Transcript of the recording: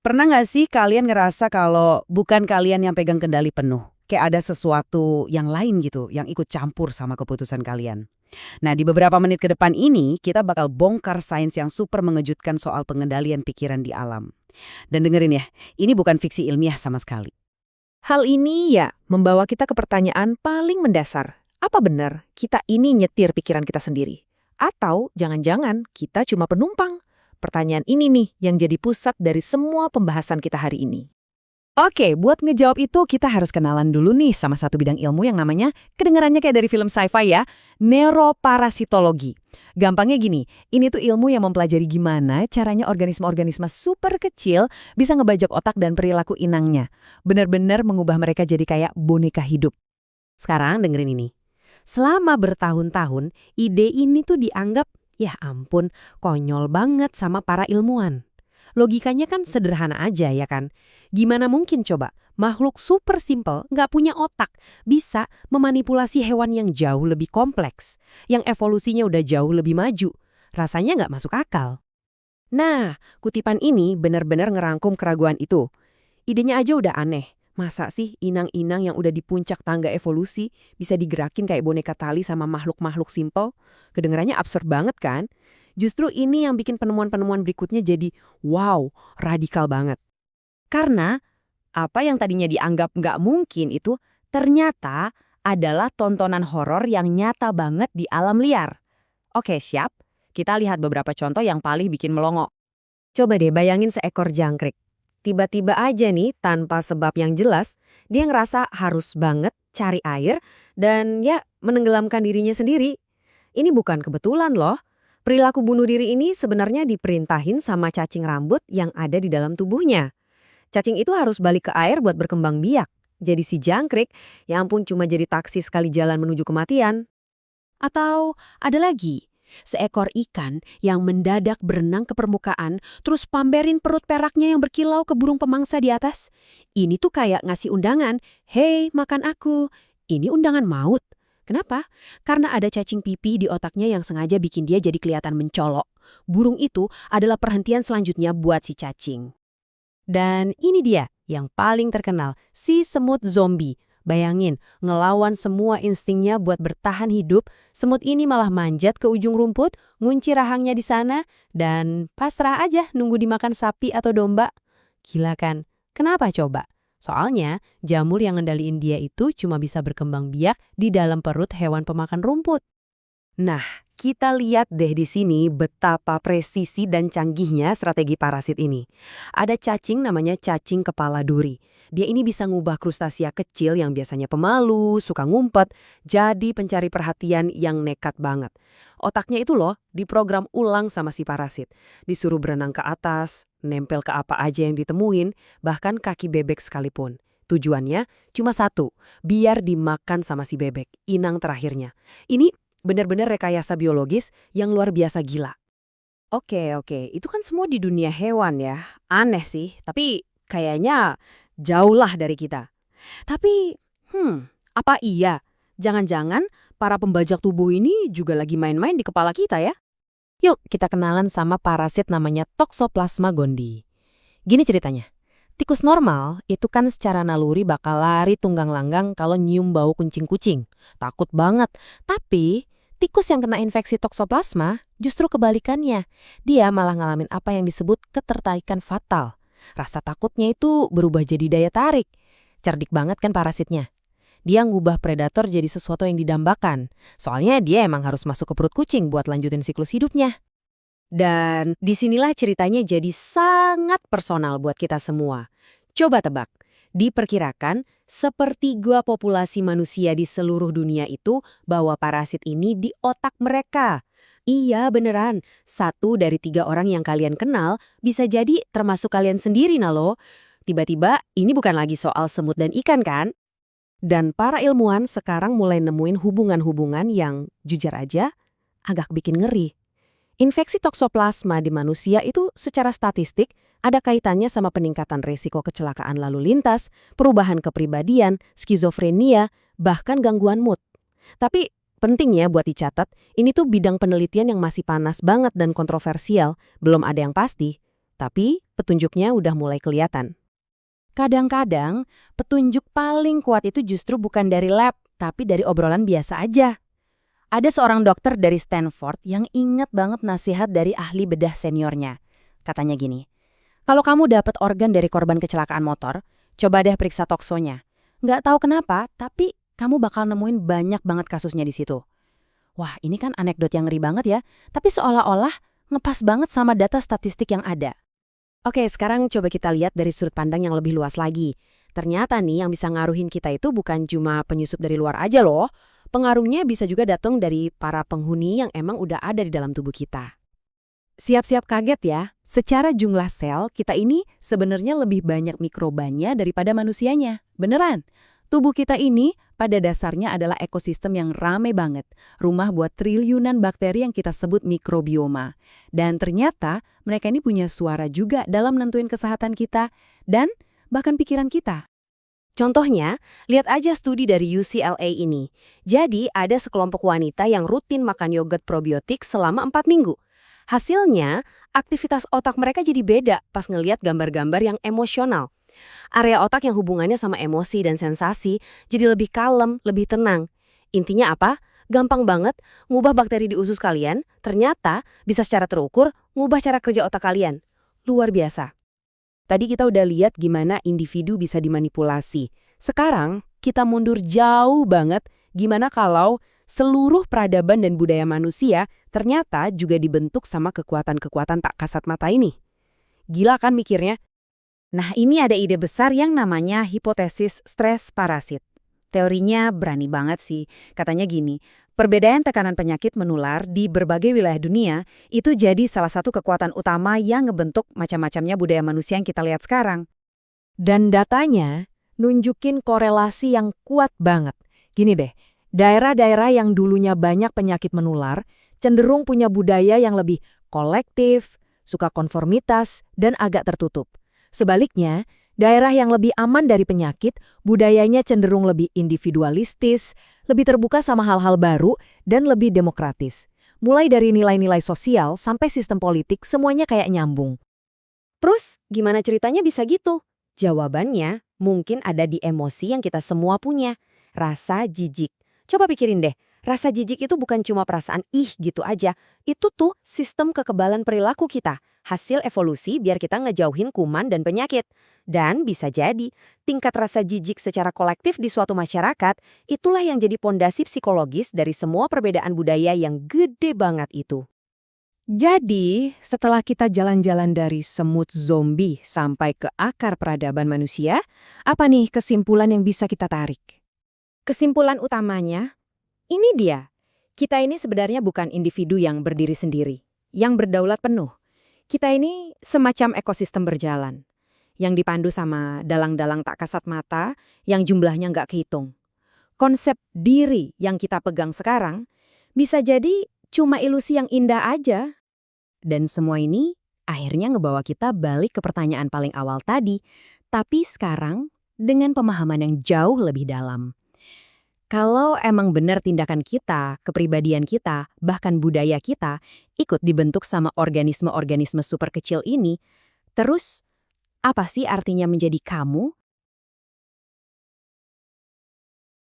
Pernah nggak sih kalian ngerasa kalau bukan kalian yang pegang kendali penuh? Kayak ada sesuatu yang lain gitu, yang ikut campur sama keputusan kalian. Nah, di beberapa menit ke depan ini, kita bakal bongkar sains yang super mengejutkan soal pengendalian pikiran di alam. Dan dengerin ya, ini bukan fiksi ilmiah sama sekali. Hal ini ya membawa kita ke pertanyaan paling mendasar. Apa benar kita ini nyetir pikiran kita sendiri? Atau jangan-jangan kita cuma penumpang? Pertanyaan ini nih yang jadi pusat dari semua pembahasan kita hari ini. Oke, buat ngejawab itu kita harus kenalan dulu nih sama satu bidang ilmu yang namanya, kedengarannya kayak dari film sci-fi ya, neuroparasitologi. Gampangnya gini, ini tuh ilmu yang mempelajari gimana caranya organisme-organisme super kecil bisa ngebajak otak dan perilaku inangnya. Benar-benar mengubah mereka jadi kayak boneka hidup. Sekarang dengerin ini. Selama bertahun-tahun, ide ini tuh dianggap, ya ampun, konyol banget sama para ilmuwan. Logikanya kan sederhana aja ya kan? Gimana mungkin coba makhluk super simple, nggak punya otak, bisa memanipulasi hewan yang jauh lebih kompleks, yang evolusinya udah jauh lebih maju? Rasanya nggak masuk akal. Nah, kutipan ini benar-benar ngerangkum keraguan itu. Idenya aja udah aneh. Masa sih inang-inang yang udah di puncak tangga evolusi bisa digerakin kayak boneka tali sama makhluk-makhluk simple? Kedengarannya absurd banget kan? Justru ini yang bikin penemuan-penemuan berikutnya jadi wow, radikal banget. Karena apa yang tadinya dianggap nggak mungkin itu ternyata adalah tontonan horor yang nyata banget di alam liar. Oke, siap. Kita lihat beberapa contoh yang paling bikin melongo. Coba deh bayangin seekor jangkrik. Tiba-tiba aja nih, tanpa sebab yang jelas, dia ngerasa harus banget cari air dan ya menenggelamkan dirinya sendiri. Ini bukan kebetulan loh. Perilaku bunuh diri ini sebenarnya diperintahin sama cacing rambut yang ada di dalam tubuhnya. Cacing itu harus balik ke air buat berkembang biak. Jadi si jangkrik, ya ampun cuma jadi taksi sekali jalan menuju kematian. Atau ada lagi, seekor ikan yang mendadak berenang ke permukaan terus pamerin perut peraknya yang berkilau ke burung pemangsa di atas. Ini tuh kayak ngasih undangan, "Hei, makan aku." Ini undangan maut. Kenapa? Karena ada cacing pipih di otaknya yang sengaja bikin dia jadi kelihatan mencolok. Burung itu adalah perhentian selanjutnya buat si cacing. Dan ini dia yang paling terkenal, si semut zombie. Bayangin, ngelawan semua instingnya buat bertahan hidup, semut ini malah manjat ke ujung rumput, ngunci rahangnya di sana, dan pasrah aja nunggu dimakan sapi atau domba. Gila kan? Kenapa coba? Soalnya, jamur yang ngendaliin dia itu cuma bisa berkembang biak di dalam perut hewan pemakan rumput. Nah, kita lihat deh di sini betapa presisi dan canggihnya strategi parasit ini. Ada cacing namanya cacing kepala duri. Dia ini bisa ngubah krustasia kecil yang biasanya pemalu, suka ngumpet, jadi pencari perhatian yang nekat banget. Otaknya itu loh diprogram ulang sama si parasit. Disuruh berenang ke atas, nempel ke apa aja yang ditemuin, bahkan kaki bebek sekalipun. Tujuannya cuma satu, biar dimakan sama si bebek, inang terakhirnya. Ini benar-benar rekayasa biologis yang luar biasa gila. Oke, itu kan semua di dunia hewan ya. Aneh sih, tapi kayaknya jauh lah dari kita. Tapi, apa iya? Jangan-jangan para pembajak tubuh ini juga lagi main-main di kepala kita ya? Yuk, kita kenalan sama parasit namanya Toxoplasma gondii. Gini ceritanya. Tikus normal itu kan secara naluri bakal lari tunggang langgang kalau nyium bau kucing-kucing. Takut banget. Tapi tikus yang kena infeksi toksoplasma justru kebalikannya. Dia malah ngalamin apa yang disebut ketertarikan fatal. Rasa takutnya itu berubah jadi daya tarik. Cerdik banget kan parasitnya. Dia ngubah predator jadi sesuatu yang didambakan. Soalnya dia emang harus masuk ke perut kucing buat lanjutin siklus hidupnya. Dan disinilah ceritanya jadi sangat personal buat kita semua. Coba tebak, diperkirakan sepertiga populasi manusia di seluruh dunia itu bawa parasit ini di otak mereka. Iya beneran, 1 dari 3 orang yang kalian kenal bisa jadi termasuk kalian sendiri nah lo. Tiba-tiba ini bukan lagi soal semut dan ikan kan? Dan para ilmuwan sekarang mulai nemuin hubungan-hubungan yang jujur aja agak bikin ngeri. Infeksi toksoplasma di manusia itu secara statistik ada kaitannya sama peningkatan resiko kecelakaan lalu lintas, perubahan kepribadian, skizofrenia, bahkan gangguan mood. Tapi penting ya buat dicatat, ini tuh bidang penelitian yang masih panas banget dan kontroversial, belum ada yang pasti. Tapi petunjuknya udah mulai kelihatan. Kadang-kadang, petunjuk paling kuat itu justru bukan dari lab, tapi dari obrolan biasa aja. Ada seorang dokter dari Stanford yang ingat banget nasihat dari ahli bedah seniornya. Katanya gini, kalau kamu dapat organ dari korban kecelakaan motor, coba deh periksa toksonya. Nggak tahu kenapa, tapi kamu bakal nemuin banyak banget kasusnya di situ. Wah, ini kan anekdot yang ngeri banget ya, tapi seolah-olah ngepas banget sama data statistik yang ada. Oke, sekarang coba kita lihat dari sudut pandang yang lebih luas lagi. Ternyata nih yang bisa ngaruhin kita itu bukan cuma penyusup dari luar aja loh. Pengaruhnya bisa juga datang dari para penghuni yang emang udah ada di dalam tubuh kita. Siap-siap kaget ya, secara jumlah sel, kita ini sebenarnya lebih banyak mikrobanya daripada manusianya. Beneran, tubuh kita ini pada dasarnya adalah ekosistem yang rame banget. Rumah buat triliunan bakteri yang kita sebut mikrobioma. Dan ternyata mereka ini punya suara juga dalam nentuin kesehatan kita dan bahkan pikiran kita. Contohnya, lihat aja studi dari UCLA ini. Jadi, ada sekelompok wanita yang rutin makan yogurt probiotik selama 4 minggu. Hasilnya, aktivitas otak mereka jadi beda pas ngeliat gambar-gambar yang emosional. Area otak yang hubungannya sama emosi dan sensasi jadi lebih kalem, lebih tenang. Intinya apa? Gampang banget ngubah bakteri di usus kalian, ternyata bisa secara terukur ngubah cara kerja otak kalian. Luar biasa. Tadi kita udah lihat gimana individu bisa dimanipulasi. Sekarang, kita mundur jauh banget gimana kalau seluruh peradaban dan budaya manusia ternyata juga dibentuk sama kekuatan-kekuatan tak kasat mata ini. Gila kan mikirnya? Nah, ini ada ide besar yang namanya hipotesis stres parasit. Teorinya berani banget sih. Katanya gini, perbedaan tekanan penyakit menular di berbagai wilayah dunia itu jadi salah satu kekuatan utama yang ngebentuk macam-macamnya budaya manusia yang kita lihat sekarang. Dan datanya nunjukin korelasi yang kuat banget. Gini deh, daerah-daerah yang dulunya banyak penyakit menular cenderung punya budaya yang lebih kolektif, suka konformitas, dan agak tertutup. Sebaliknya, daerah yang lebih aman dari penyakit, budayanya cenderung lebih individualistis, lebih terbuka sama hal-hal baru, dan lebih demokratis. Mulai dari nilai-nilai sosial sampai sistem politik, semuanya kayak nyambung. Terus, gimana ceritanya bisa gitu? Jawabannya mungkin ada di emosi yang kita semua punya, rasa jijik. Coba pikirin deh, rasa jijik itu bukan cuma perasaan ih gitu aja. Itu tuh sistem kekebalan perilaku kita, hasil evolusi biar kita ngejauhin kuman dan penyakit. Dan bisa jadi, tingkat rasa jijik secara kolektif di suatu masyarakat, itulah yang jadi pondasi psikologis dari semua perbedaan budaya yang gede banget itu. Jadi, setelah kita jalan-jalan dari semut zombie sampai ke akar peradaban manusia, apa nih kesimpulan yang bisa kita tarik? Kesimpulan utamanya, ini dia. Kita ini sebenarnya bukan individu yang berdiri sendiri, yang berdaulat penuh. Kita ini semacam ekosistem berjalan, yang dipandu sama dalang-dalang tak kasat mata, yang jumlahnya nggak kehitung. Konsep diri yang kita pegang sekarang bisa jadi cuma ilusi yang indah aja. Dan semua ini akhirnya ngebawa kita balik ke pertanyaan paling awal tadi, tapi sekarang dengan pemahaman yang jauh lebih dalam. Kalau emang benar tindakan kita, kepribadian kita, bahkan budaya kita ikut dibentuk sama organisme-organisme super kecil ini, terus apa sih artinya menjadi kamu